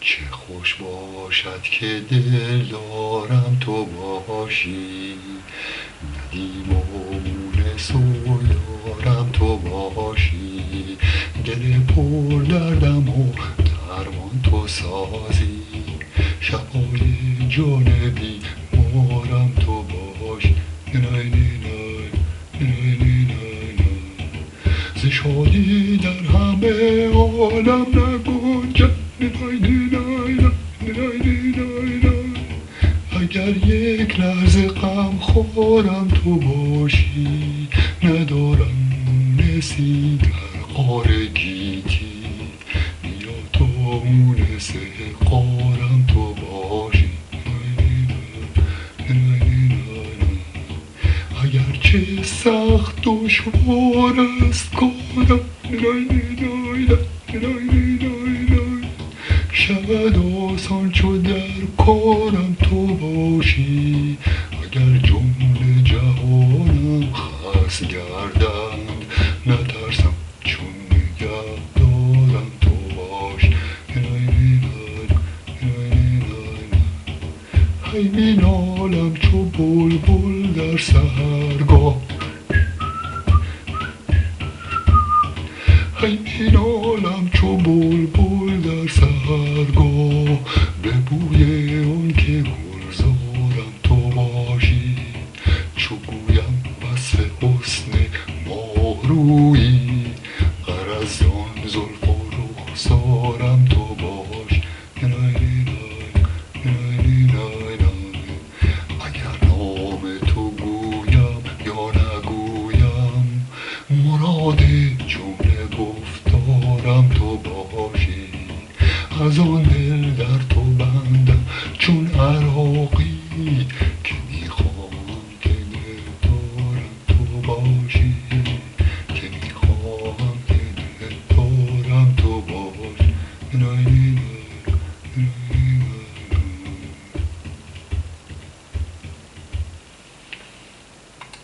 چه خوش باشد که دل دارم تو باشی، ندیم و مونس و یارم تو باشی. دل پر دردم و درمان تو سازی، شفای جان بیمارم تو باشی. نای نای نای نای، ز شادی در همه عالم نگنجد. نای نای نای نای نای، اگر یک لحظه غم خورم تو باشی، ندارم مونسی در غار گیتی. بیا تو مونس غارم تو باشی. اگر چه سخت دشوار است کارم، شود آسان چو در کارم تو باشی. اگر جمله جهانم خس گردند، نترسم چون نگه دارم تو باشی. هی می نالم چو بلبل در سحرگاه، هی می نالم چو بلبل در سحرگاه. به بوی اون که گلزارم تو باشی، چو گویم وصف حسن ماهرویی، غرض آن زلف و رخسارم تو باشی. اگر نام تو گویم یا نگویم، مراد جمله گفتارم تو باشی. از آن دل در تو بندم چون عراقی،